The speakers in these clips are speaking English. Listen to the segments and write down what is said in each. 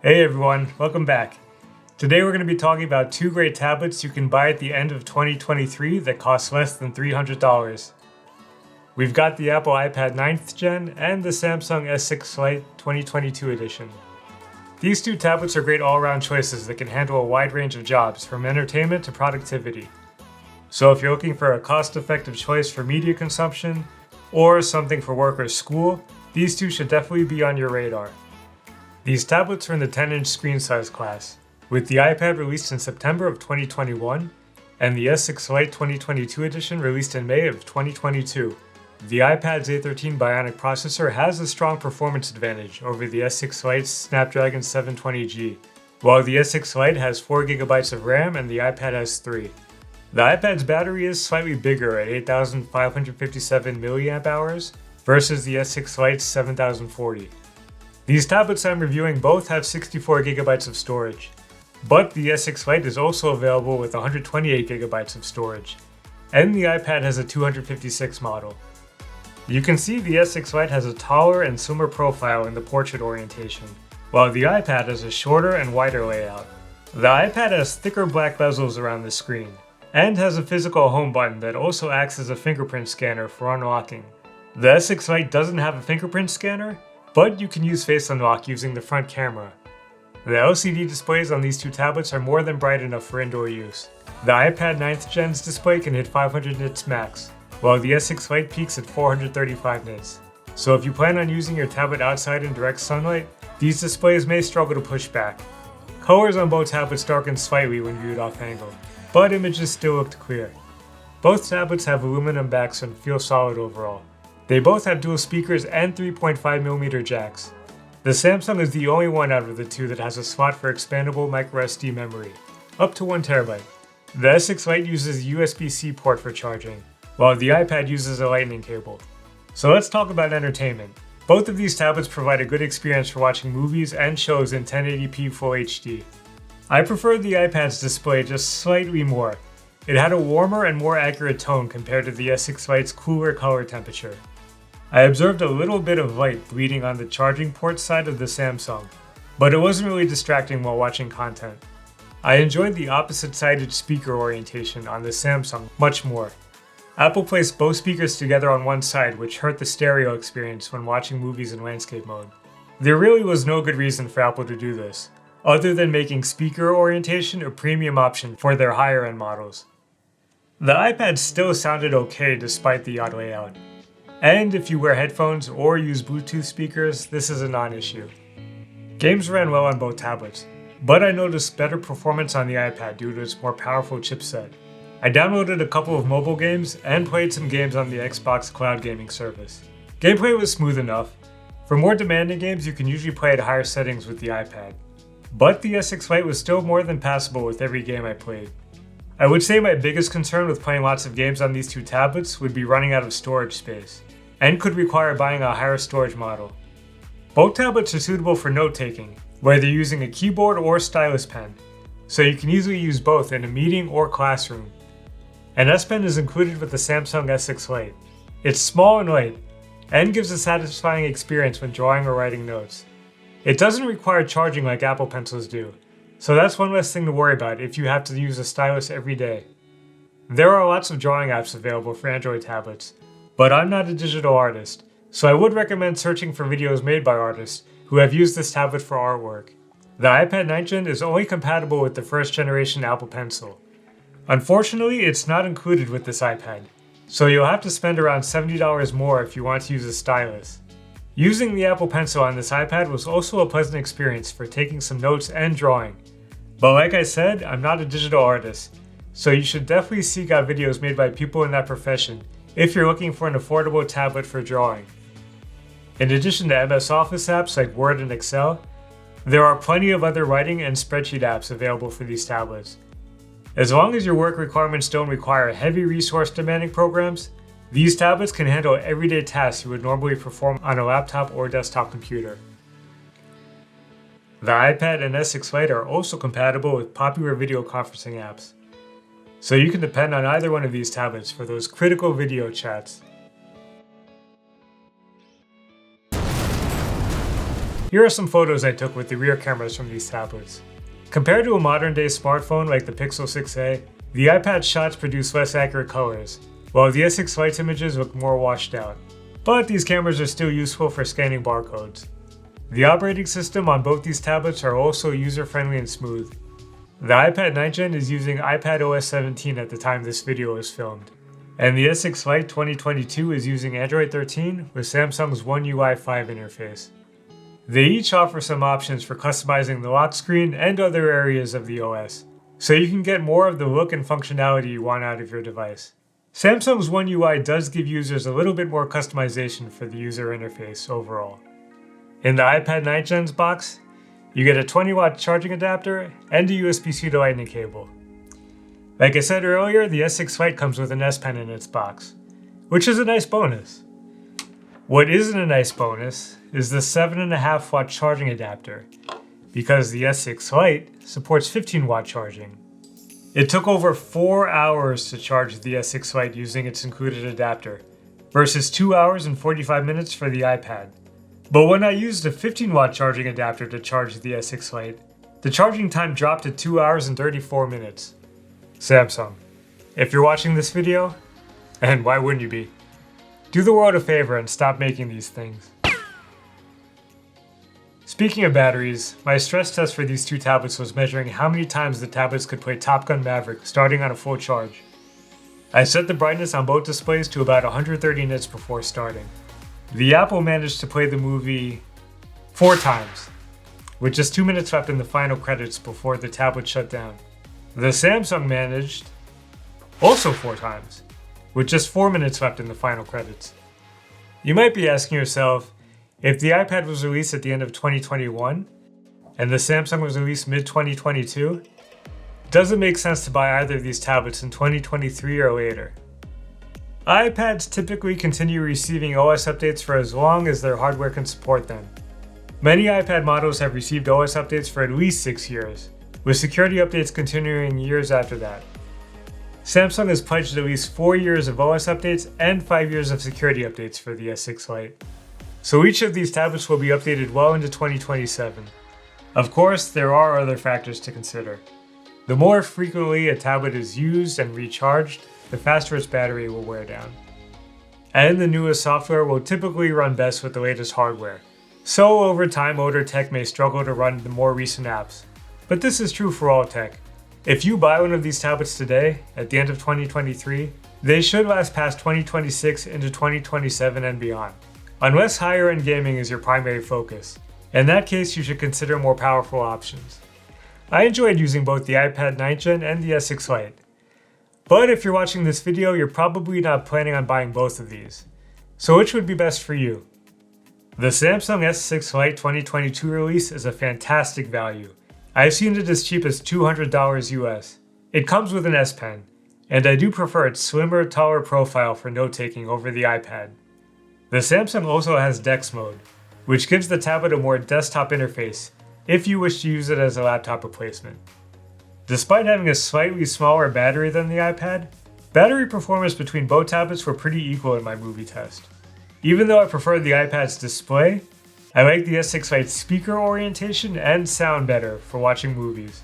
Hey everyone, welcome back. Today we're going to be talking about two great tablets you can buy at the end of 2023 that cost less than $300. We've got the Apple iPad 9th Gen and the Samsung S6 Lite 2022 edition. These two tablets are great all-around choices that can handle a wide range of jobs, from entertainment to productivity. So if you're looking for a cost-effective choice for media consumption, or something for work or school, these two should definitely be on your radar. These tablets are in the 10-inch screen size class, with the iPad released in September of 2021 and the S6 Lite 2022 edition released in May of 2022. The iPad's A13 Bionic processor has a strong performance advantage over the S6 Lite's Snapdragon 720G, while the S6 Lite has 4GB of RAM and the iPad has 3. The iPad's battery is slightly bigger at 8,557 mAh versus the S6 Lite's 7,040. These tablets I'm reviewing both have 64GB of storage, but the S6 Lite is also available with 128GB of storage, and the iPad has a 256 model. You can see the S6 Lite has a taller and slimmer profile in the portrait orientation, while the iPad has a shorter and wider layout. The iPad has thicker black bezels around the screen, and has a physical home button that also acts as a fingerprint scanner for unlocking. The S6 Lite doesn't have a fingerprint scanner, but you can use Face Unlock using the front camera. The LCD displays on these two tablets are more than bright enough for indoor use. The iPad 9th Gen's display can hit 500 nits max, while the S6 Lite peaks at 435 nits. So if you plan on using your tablet outside in direct sunlight, these displays may struggle to push back. Colors on both tablets darken slightly when viewed off angle, but images still looked clear. Both tablets have aluminum backs and feel solid overall. They both have dual speakers and 3.5mm jacks. The Samsung is the only one out of the two that has a slot for expandable microSD memory, up to 1TB. The S6 Lite uses a USB-C port for charging, while the iPad uses a lightning cable. So let's talk about entertainment. Both of these tablets provide a good experience for watching movies and shows in 1080p Full HD. I prefer the iPad's display just slightly more. It had a warmer and more accurate tone compared to the S6 Lite's cooler color temperature. I observed a little bit of light bleeding on the charging port side of the Samsung, but it wasn't really distracting while watching content. I enjoyed the opposite-sided speaker orientation on the Samsung much more. Apple placed both speakers together on one side, which hurt the stereo experience when watching movies in landscape mode. There really was no good reason for Apple to do this, other than making speaker orientation a premium option for their higher-end models. The iPad still sounded okay despite the odd layout. And if you wear headphones or use Bluetooth speakers, this is a non-issue. Games ran well on both tablets, but I noticed better performance on the iPad due to its more powerful chipset. I downloaded a couple of mobile games and played some games on the Xbox cloud gaming service. Gameplay was smooth enough. For more demanding games, you can usually play at higher settings with the iPad. But the S6 Lite was still more than passable with every game I played. I would say my biggest concern with playing lots of games on these two tablets would be running out of storage space, and could require buying a higher storage model. Both tablets are suitable for note-taking, whether using a keyboard or stylus pen, so you can easily use both in a meeting or classroom. An S Pen is included with the Samsung S6 Lite. It's small and light, and gives a satisfying experience when drawing or writing notes. It doesn't require charging like Apple Pencils do, so that's one less thing to worry about if you have to use a stylus every day. There are lots of drawing apps available for Android tablets, but I'm not a digital artist, so I would recommend searching for videos made by artists who have used this tablet for artwork. The iPad 9th Gen is only compatible with the first generation Apple Pencil. Unfortunately, it's not included with this iPad, so you'll have to spend around $70 more if you want to use a stylus. Using the Apple Pencil on this iPad was also a pleasant experience for taking some notes and drawing. But like I said, I'm not a digital artist, so you should definitely seek out videos made by people in that profession if you're looking for an affordable tablet for drawing. In addition to MS Office apps like Word and Excel, there are plenty of other writing and spreadsheet apps available for these tablets. As long as your work requirements don't require heavy resource-demanding programs, these tablets can handle everyday tasks you would normally perform on a laptop or desktop computer. The iPad and S6 Lite are also compatible with popular video conferencing apps, so you can depend on either one of these tablets for those critical video chats. Here are some photos I took with the rear cameras from these tablets. Compared to a modern day smartphone like the Pixel 6a, the iPad shots produce less accurate colors, while the S6 Lite's images look more washed out. But these cameras are still useful for scanning barcodes. The operating system on both these tablets are also user-friendly and smooth. The iPad 9th Gen is using iPad OS 17 at the time this video is filmed, and the S6 Lite 2022 is using Android 13 with Samsung's One UI 5 interface. They each offer some options for customizing the lock screen and other areas of the OS, so you can get more of the look and functionality you want out of your device. Samsung's One UI does give users a little bit more customization for the user interface overall. In the iPad 9th Gen's box, you get a 20-watt charging adapter and a USB-C to Lightning cable. Like I said earlier, the S6 Lite comes with an S Pen in its box, which is a nice bonus. What isn't a nice bonus is the 7.5-watt charging adapter, because the S6 Lite supports 15-watt charging. It took over 4 hours to charge the S6 Lite using its included adapter, versus 2 hours and 45 minutes for the iPad. But when I used a 15-watt charging adapter to charge the S6 Lite, the charging time dropped to 2 hours and 34 minutes. Samsung, if you're watching this video, and why wouldn't you be, do the world a favor and stop making these things. Speaking of batteries, my stress test for these two tablets was measuring how many times the tablets could play Top Gun Maverick starting on a full charge. I set the brightness on both displays to about 130 nits before starting. The Apple managed to play the movie 4 times, with just 2 minutes left in the final credits before the tablet shut down. The Samsung managed also 4 times, with just 4 minutes left in the final credits. You might be asking yourself, if the iPad was released at the end of 2021, and the Samsung was released mid-2022, does it make sense to buy either of these tablets in 2023 or later? iPads typically continue receiving OS updates for as long as their hardware can support them. Many iPad models have received OS updates for at least 6 years, with security updates continuing years after that. Samsung has pledged at least 4 years of OS updates and 5 years of security updates for the S6 Lite. So each of these tablets will be updated well into 2027. Of course, there are other factors to consider. The more frequently a tablet is used and recharged, the faster its battery will wear down. And the newest software will typically run best with the latest hardware. So over time, older tech may struggle to run the more recent apps. But this is true for all tech. If you buy one of these tablets today, at the end of 2023, they should last past 2026 into 2027 and beyond. Unless higher-end gaming is your primary focus. In that case, you should consider more powerful options. I enjoyed using both the iPad 9th Gen and the S6 Lite. But if you're watching this video, you're probably not planning on buying both of these. So which would be best for you? The Samsung S6 Lite 2022 release is a fantastic value. I've seen it as cheap as $200 US. It comes with an S Pen, and I do prefer its slimmer, taller profile for note-taking over the iPad. The Samsung also has DeX mode, which gives the tablet a more desktop interface if you wish to use it as a laptop replacement. Despite having a slightly smaller battery than the iPad, battery performance between both tablets were pretty equal in my movie test. Even though I preferred the iPad's display, I like the S6 Lite's speaker orientation and sound better for watching movies.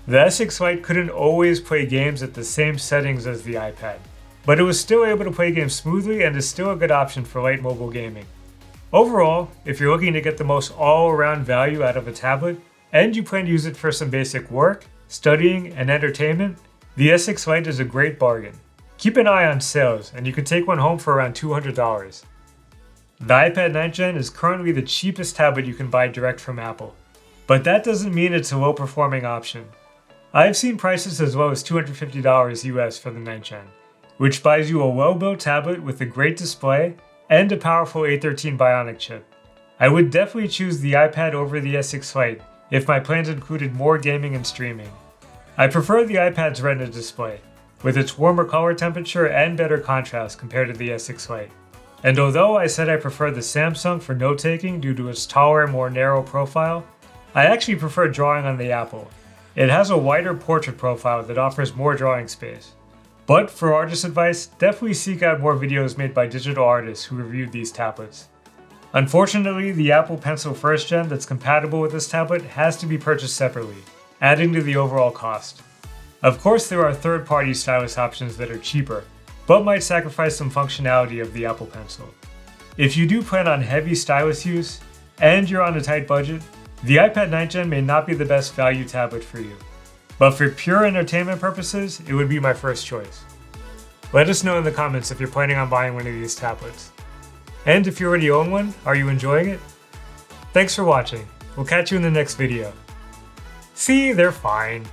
The S6 Lite couldn't always play games at the same settings as the iPad, but it was still able to play games smoothly and is still a good option for light mobile gaming. Overall, if you're looking to get the most all-around value out of a tablet, and you plan to use it for some basic work, studying, and entertainment, the S6 Lite is a great bargain. Keep an eye on sales, and you can take one home for around $200. The iPad 9th Gen is currently the cheapest tablet you can buy direct from Apple, but that doesn't mean it's a low-performing option. I've seen prices as low as $250 US for the 9th Gen, which buys you a well-built tablet with a great display and a powerful A13 Bionic chip. I would definitely choose the iPad over the S6 Lite if my plans included more gaming and streaming. I prefer the iPad's Retina display, with its warmer color temperature and better contrast compared to the S6 Lite. And although I said I prefer the Samsung for note-taking due to its taller and more narrow profile, I actually prefer drawing on the Apple. It has a wider portrait profile that offers more drawing space. But for artist advice, definitely seek out more videos made by digital artists who reviewed these tablets. Unfortunately, the Apple Pencil 1st Gen that's compatible with this tablet has to be purchased separately, adding to the overall cost. Of course, there are third-party stylus options that are cheaper, but might sacrifice some functionality of the Apple Pencil. If you do plan on heavy stylus use, and you're on a tight budget, the iPad 9th Gen may not be the best value tablet for you. But for pure entertainment purposes, it would be my first choice. Let us know in the comments if you're planning on buying one of these tablets. And if you already own one, are you enjoying it? Thanks for watching. We'll catch you in the next video. See, they're fine.